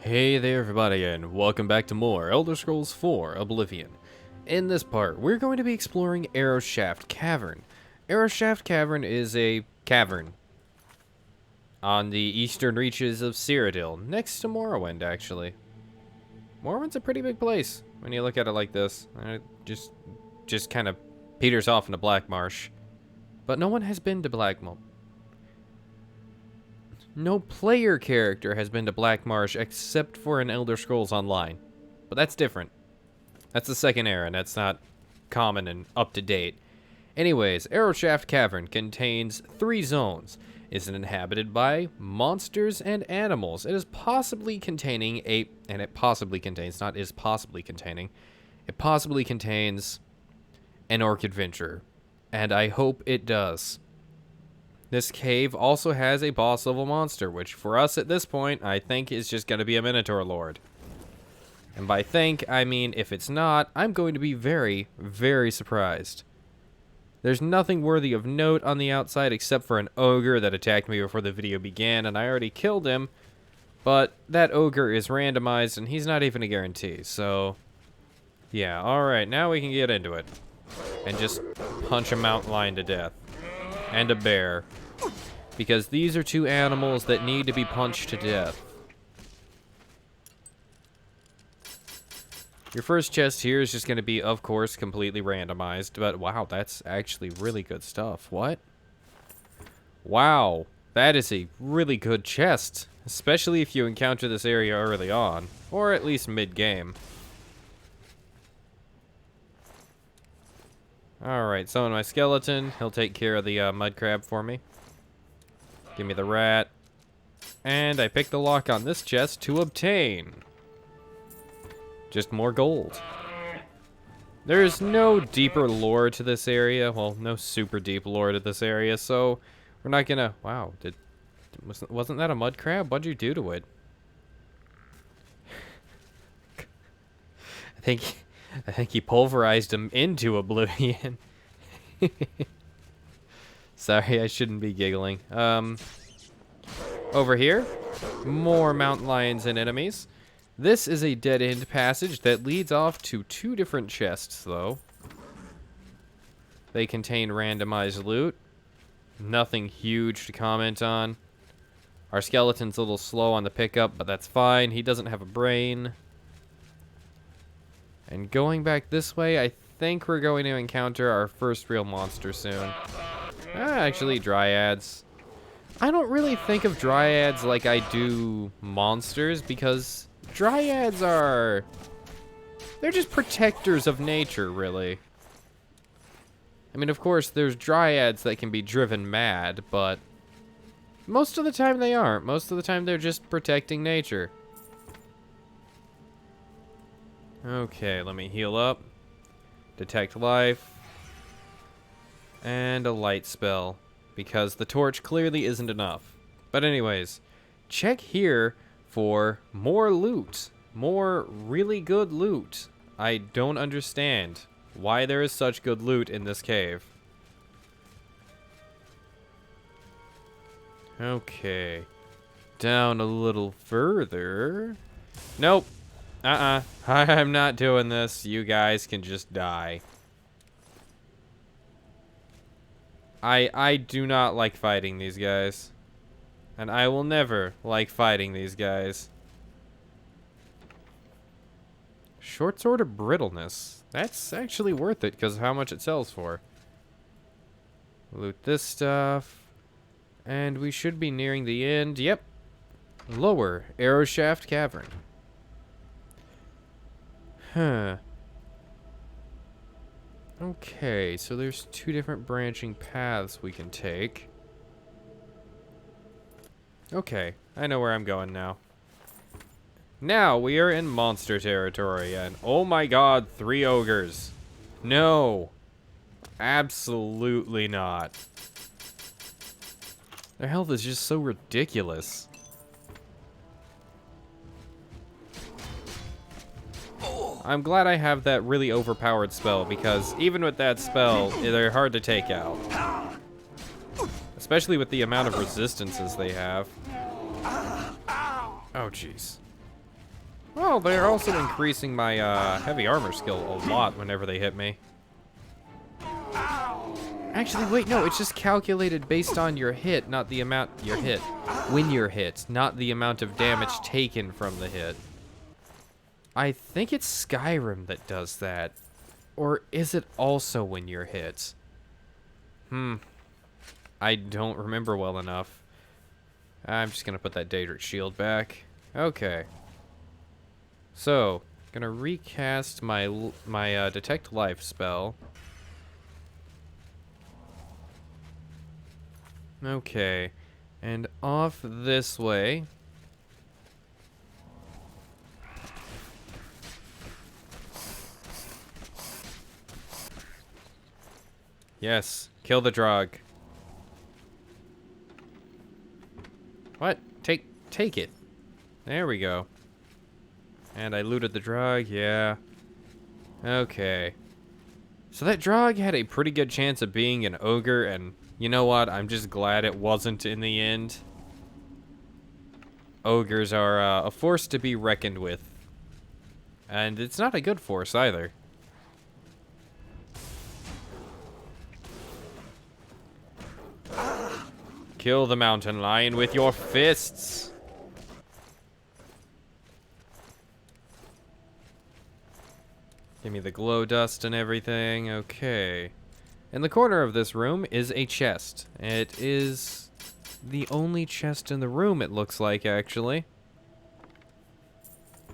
Hey there everybody and welcome back to more Elder Scrolls 4 Oblivion. In this part, we're going to be exploring Arrowshaft Cavern. Arrowshaft Cavern is a cavern on the eastern reaches of Cyrodiil, next to Morrowind actually. Morrowind's a pretty big place when you look at it like this. It just kind of peters off into Black Marsh. But no one has been to No player character has been to Black Marsh except for an Elder Scrolls Online. But that's different. That's the second era, and that's not common and up to date. Anyways, Arrowshaft Cavern contains 3 zones. It's inhabited by monsters and animals. It possibly contains it possibly contains an orc adventurer. And I hope it does. This cave also has a boss level monster, which for us at this point, I think is just going to be a Minotaur Lord. And by think, I mean if it's not, I'm going to be very, very surprised. There's nothing worthy of note on the outside except for an ogre that attacked me before the video began, and I already killed him. But that ogre is randomized, and he's not even a guarantee, so... yeah, alright, now we can get into it. And just punch a mountain lion to death. And a bear. Because these are 2 animals that need to be punched to death. Your first chest here is just going to be, of course, completely randomized. But wow, that's actually really good stuff. What? Wow, that is a really good chest. Especially if you encounter this area early on. Or at least mid-game. Alright, summon my skeleton. He'll take care of the mud crab for me. Give me the rat. And I pick the lock on this chest to obtain just more gold. There's no deeper lore to this area. Well, no super deep lore to this area, so we're not gonna... wow, wasn't that a mud crab? What'd you do to it? I think he pulverized him into oblivion. Sorry, I shouldn't be giggling. Over here, more mountain lions and enemies. This is a dead-end passage that leads off to 2 different chests, though. They contain randomized loot. Nothing huge to comment on. Our skeleton's a little slow on the pickup, but that's fine. He doesn't have a brain. And going back this way, I think we're going to encounter our first real monster soon. Actually, dryads. I don't really think of dryads like I do monsters, because dryads are... they're just protectors of nature, really. I mean, of course, there's dryads that can be driven mad, but most of the time they aren't. Most of the time they're just protecting nature. Okay, let me heal up. Detect life. And a light spell. Because the torch clearly isn't enough. But anyways, check here for more loot. More really good loot. I don't understand why there is such good loot in this cave. Okay. Down a little further. Nope. I'm not doing this. You guys can just die. I do not like fighting these guys. And I will never like fighting these guys. Short sword of brittleness. That's actually worth it because of how much it sells for. Loot this stuff. And we should be nearing the end. Yep. Lower Arrowshaft Cavern. Huh. Okay, so there's 2 different branching paths we can take. Okay, I know where I'm going now. Now we are in monster territory, and oh my god, 3 ogres. No. Absolutely not. Their health is just so ridiculous. I'm glad I have that really overpowered spell, because even with that spell, they're hard to take out. Especially with the amount of resistances they have. Oh, jeez. Oh, they're also increasing my heavy armor skill a lot whenever they hit me. Actually, wait, no, it's just calculated based on your hit, not the amount you're hit. When you're hit, not the amount of damage taken from the hit. I think it's Skyrim that does that. Or is it also when you're hit? I don't remember well enough. I'm just gonna put that Daedric shield back. Okay. So, gonna recast my Detect Life spell. Okay, and off this way. Yes, kill the Drog. What? Take it. There we go. And I looted the Drog, yeah. Okay. So that Drog had a pretty good chance of being an ogre, and you know what? I'm just glad it wasn't in the end. Ogres are a force to be reckoned with. And it's not a good force either. Kill the mountain lion with your fists. Give me the glow dust and everything. Okay. In the corner of this room is a chest. It is the only chest in the room, it looks like, actually.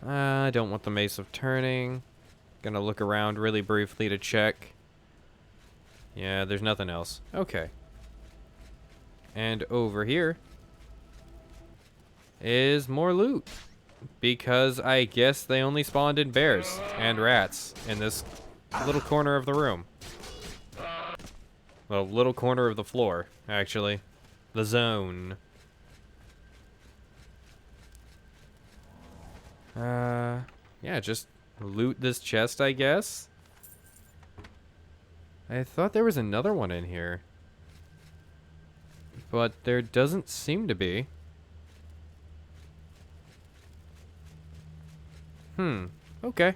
I don't want the Mace of Turning. Gonna look around really briefly to check. Yeah, there's nothing else. Okay. And over here is more loot. Because I guess they only spawned in bears and rats in this little corner of the room. Well, little corner of the floor, actually. The zone. Yeah, just loot this chest, I guess. I thought there was another one in here. But there doesn't seem to be. Okay.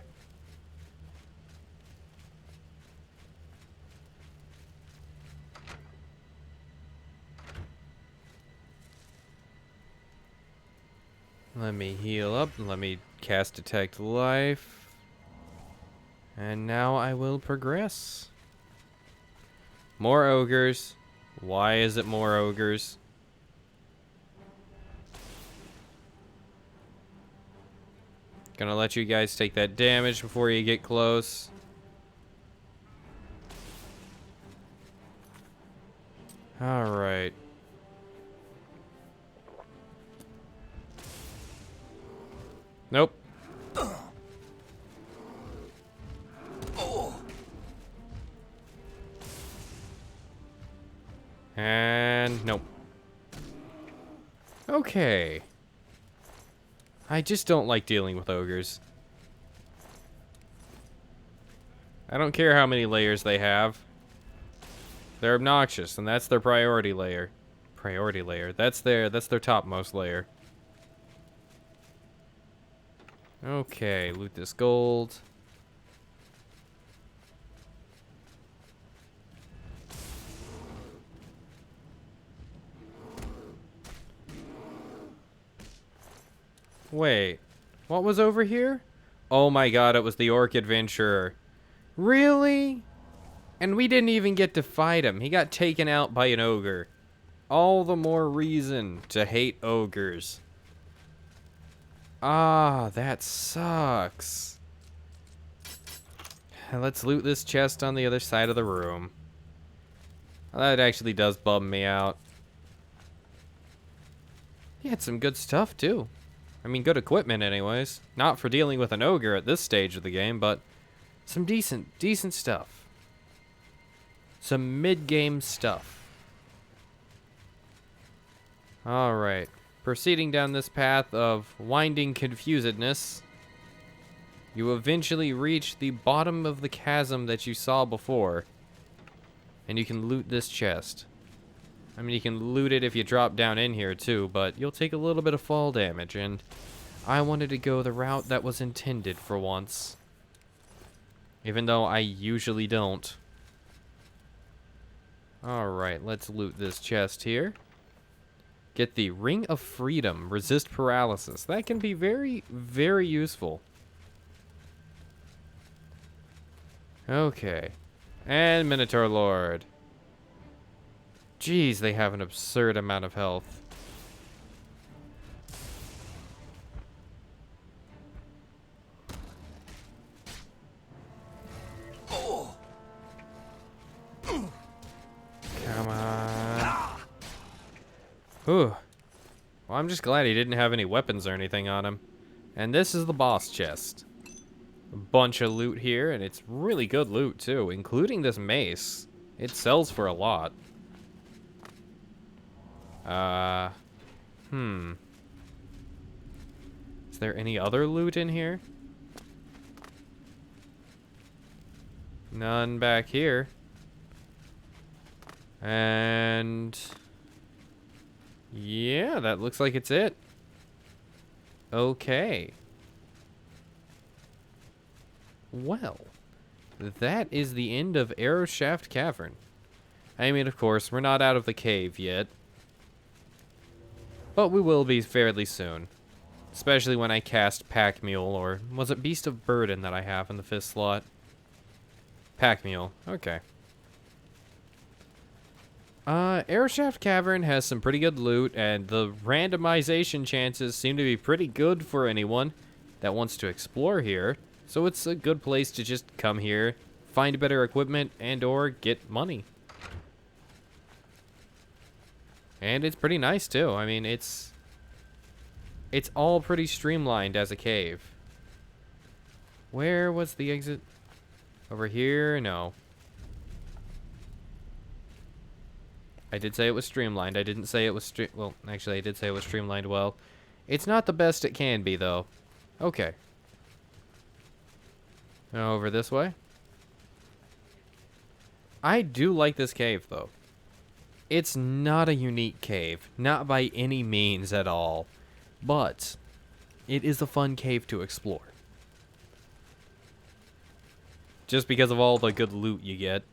Let me heal up. Let me cast Detect Life. And now I will progress. More ogres. Why is it more ogres? Gonna let you guys take that damage before you get close. Alright. Nope. And nope. Okay. I just don't like dealing with ogres. I don't care how many layers they have. They're obnoxious, and that's their priority layer. Priority layer. That's their topmost layer. Okay, loot this gold. Wait, what was over here? Oh my god, it was the Orc Adventurer. Really? And we didn't even get to fight him. He got taken out by an ogre. All the more reason to hate ogres. Ah, that sucks. Let's loot this chest on the other side of the room. That actually does bum me out. He had some good stuff, too. I mean, good equipment anyways. Not for dealing with an ogre at this stage of the game, but some decent stuff. Some mid-game stuff. Alright. Proceeding down this path of winding confusedness, you eventually reach the bottom of the chasm that you saw before. And you can loot this chest. I mean, you can loot it if you drop down in here too, but you'll take a little bit of fall damage, and I wanted to go the route that was intended for once. Even though I usually don't. Alright, let's loot this chest here. Get the Ring of Freedom. Resist paralysis. That can be very, very useful. Okay. And Minotaur Lord. Jeez, they have an absurd amount of health. Come on. Whew. Well, I'm just glad he didn't have any weapons or anything on him. And this is the boss chest. A bunch of loot here, and it's really good loot, too, including this mace. It sells for a lot. Is there any other loot in here? None back here. And yeah, that looks like it's it. Okay. Well, that is the end of Arrowshaft Cavern. I mean, of course, we're not out of the cave yet. But we will be fairly soon. Especially when I cast Pack Mule, or was it Beast of Burden that I have in the 5th slot? Pack Mule, okay. Arrowshaft Cavern has some pretty good loot, and the randomization chances seem to be pretty good for anyone that wants to explore here. So it's a good place to just come here, find better equipment, and or get money. And it's pretty nice too. I mean, it's all pretty streamlined as a cave. Where was the exit? Over here? No. I did say it was streamlined. I didn't say it was well, actually I did say it was streamlined well. It's not the best it can be though. Okay. Over this way. I do like this cave though. It's not a unique cave, not by any means at all, but it is a fun cave to explore. Just because of all the good loot you get.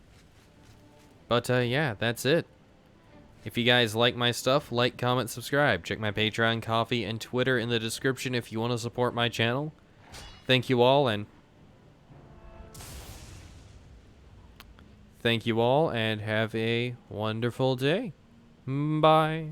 But yeah, that's it. If you guys like my stuff, like, comment, subscribe. Check my Patreon, Coffee, and Twitter in the description if you want to support my channel. Thank you all, and have a wonderful day. Bye.